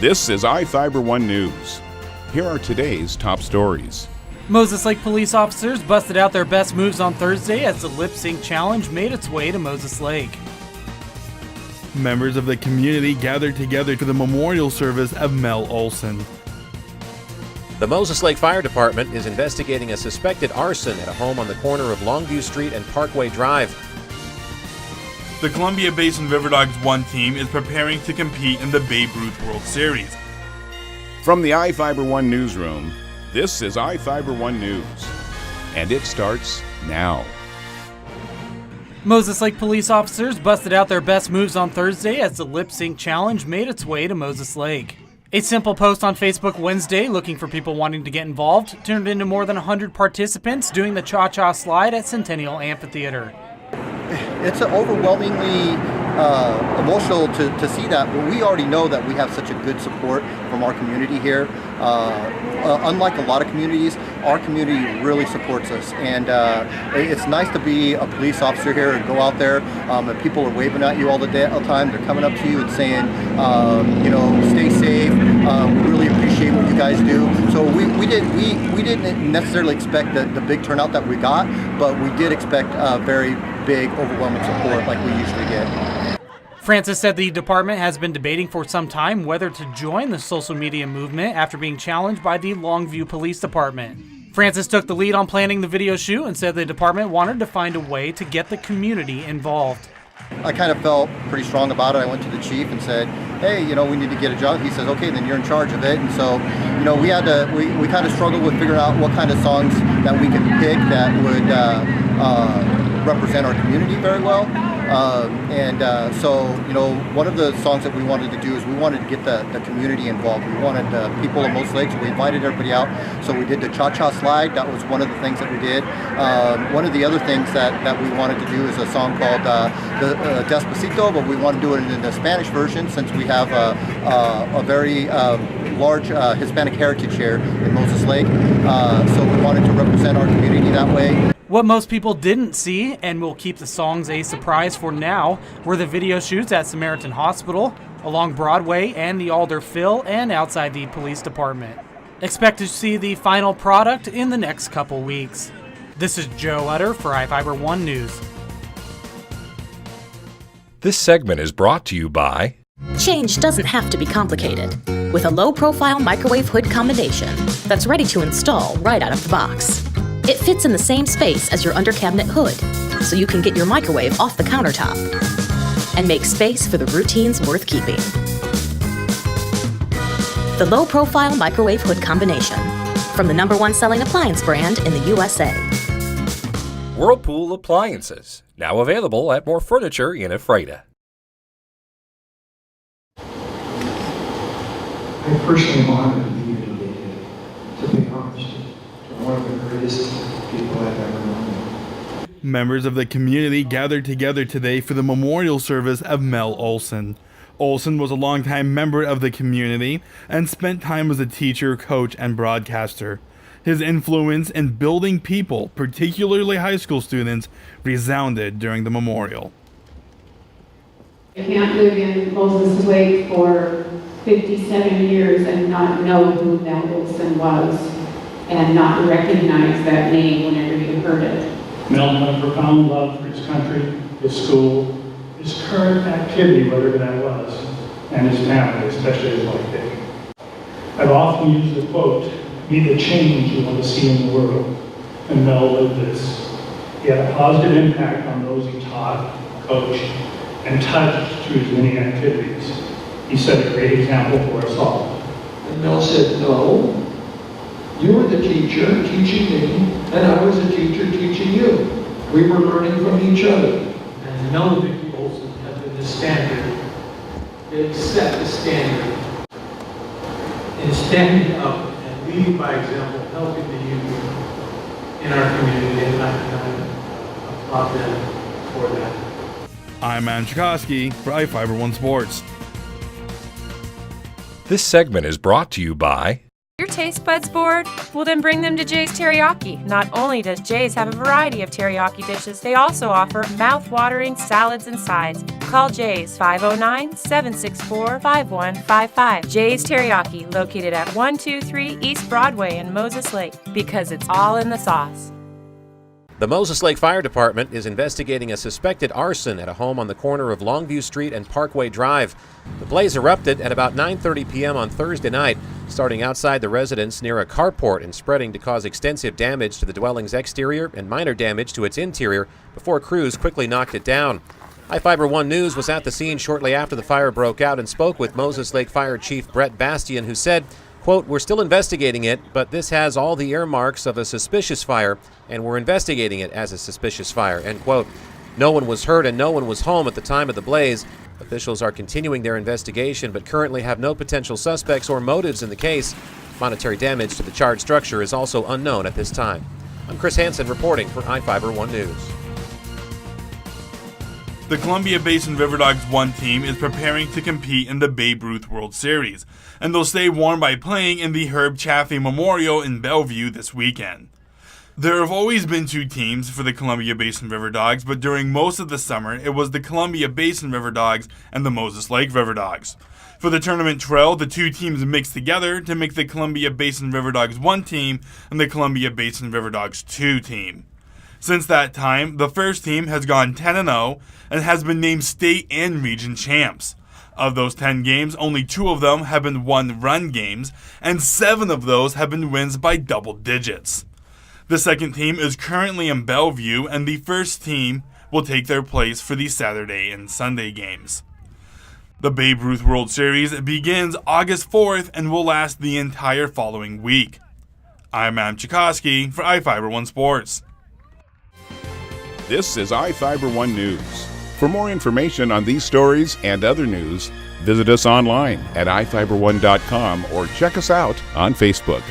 This is iFIBER 1 News. Here are today's top stories. Moses Lake police officers busted out their best moves on Thursday as the lip sync challenge made its way to Moses Lake. Members of the community gathered together for the memorial service of Mel Olson. The Moses Lake Fire Department is investigating a suspected arson at a home on the corner of Longview Street and Parkway Drive. The Columbia Basin River Dogs 1 team is preparing to compete in the Babe Ruth World Series. From the iFIBER 1 newsroom, this is iFIBER 1 News. And it starts now. Moses Lake police officers busted out their best moves on Thursday as the lip sync challenge made its way to Moses Lake. A simple post on Facebook Wednesday looking for people wanting to get involved turned into more than 100 participants doing the cha-cha slide at Centennial Amphitheater. It's overwhelmingly emotional to see that, but we already know that we have such a good support from our community here. Unlike a lot of communities, our community really supports us, and it's nice to be a police officer here and go out there and people are waving at you all the time. They're coming up to you and saying, stay safe. We really appreciate what you guys do. So we didn't necessarily expect the big turnout that we got, but we did expect very big, overwhelming support like we usually get. Francis said the department has been debating for some time whether to join the social media movement after being challenged by the Longview Police Department. Francis took the lead on planning the video shoot and said the department wanted to find a way to get the community involved. I kind of felt pretty strong about it. I went to the chief and said, hey, we need to get a job. He says, okay, then you're in charge of it. And so, we kind of struggled with figuring out what kind of songs that we could pick that would represent our community very well. So, one of the songs that we wanted to do is we wanted to get the community involved. We wanted people of Moses Lake, so we invited everybody out. So we did the cha-cha slide. That was one of the things that we did. One of the other things that we wanted to do is a song called the Despacito, but we want to do it in the Spanish version since we have a very large Hispanic heritage here in Moses Lake. So we wanted to represent our community that way. What most people didn't see, and will keep the songs a surprise for now, were the video shoots at Samaritan Hospital, along Broadway and the Alder Phil, and outside the police department. Expect to see the final product in the next couple weeks. This is Joe Utter for iFIBER 1 News. This segment is brought to you by... Change doesn't have to be complicated. With a low-profile microwave hood combination that's ready to install right out of the box. It fits in the same space as your under-cabinet hood, so you can get your microwave off the countertop and make space for the routines worth keeping. The low-profile microwave hood combination, from the #1 selling appliance brand in the USA. Whirlpool Appliances, now available at More Furniture in Ephrata. I personally am honored to be here today to pay homage to one of the greatest people I've ever known. Members of the community gathered together today for the memorial service of Mel Olson. Olson was a longtime member of the community and spent time as a teacher, coach, and broadcaster. His influence in building people, particularly high school students, resounded during the memorial. I can't live in Moses Lake for 57 years and not know who Mel Olson was and not recognize that name whenever you heard it. Mel had a profound love for his country, his school, his current activity, whatever that was, and his family, especially his wife, Dick. I've often used the quote, "Be the change you want to see in the world," and Mel lived this. He had a positive impact on those he taught, coached, and touched through his many activities. He set a great example for us all. And Mel said, no, you were the teacher teaching me, and I was the teacher teaching you. We were learning from each other. And Mel and Vicki Olson have been the standard. They set the standard in standing up and leading by example, helping the youth in our community, and I applaud them for that. I'm Ann Chikoski for iFIBER 1 Sports. This segment is brought to you by... Your taste buds bored? Well, then bring them to Jay's Teriyaki. Not only does Jay's have a variety of teriyaki dishes, they also offer mouth-watering salads and sides. Call Jay's 509-764-5155. Jay's Teriyaki, located at 123 East Broadway in Moses Lake, because it's all in the sauce. The Moses Lake Fire Department is investigating a suspected arson at a home on the corner of Longview Street and Parkway Drive. The blaze erupted at about 9:30 p.m. on Thursday night, starting outside the residence near a carport and spreading to cause extensive damage to the dwelling's exterior and minor damage to its interior before crews quickly knocked it down. iFIBER 1 News was at the scene shortly after the fire broke out and spoke with Moses Lake Fire Chief Brett Bastian, who said, quote, "We're still investigating it, but this has all the earmarks of a suspicious fire, and we're investigating it as a suspicious fire," end quote. No one was hurt and no one was home at the time of the blaze. Officials are continuing their investigation, but currently have no potential suspects or motives in the case. Monetary damage to the charred structure is also unknown at this time. I'm Chris Hansen reporting for iFIBER 1 News. The Columbia Basin River Dogs 1 team is preparing to compete in the Babe Ruth World Series, and they'll stay warm by playing in the Herb Chaffee Memorial in Bellevue this weekend. There have always been 2 teams for the Columbia Basin River Dogs, but during most of the summer, it was the Columbia Basin River Dogs and the Moses Lake River Dogs. For the tournament trail, the 2 teams mixed together to make the Columbia Basin River Dogs 1 team and the Columbia Basin River Dogs 2 team. Since that time, the first team has gone 10-0 and has been named state and region champs. Of those 10 games, only 2 of them have been one-run games, and 7 of those have been wins by double digits. The second team is currently in Bellevue, and the first team will take their place for the Saturday and Sunday games. The Babe Ruth World Series begins August 4th and will last the entire following week. I'm Adam Chikoski for iFIBER 1 Sports. This is iFIBER 1 News. For more information on these stories and other news, visit us online at ifiber1.com or check us out on Facebook.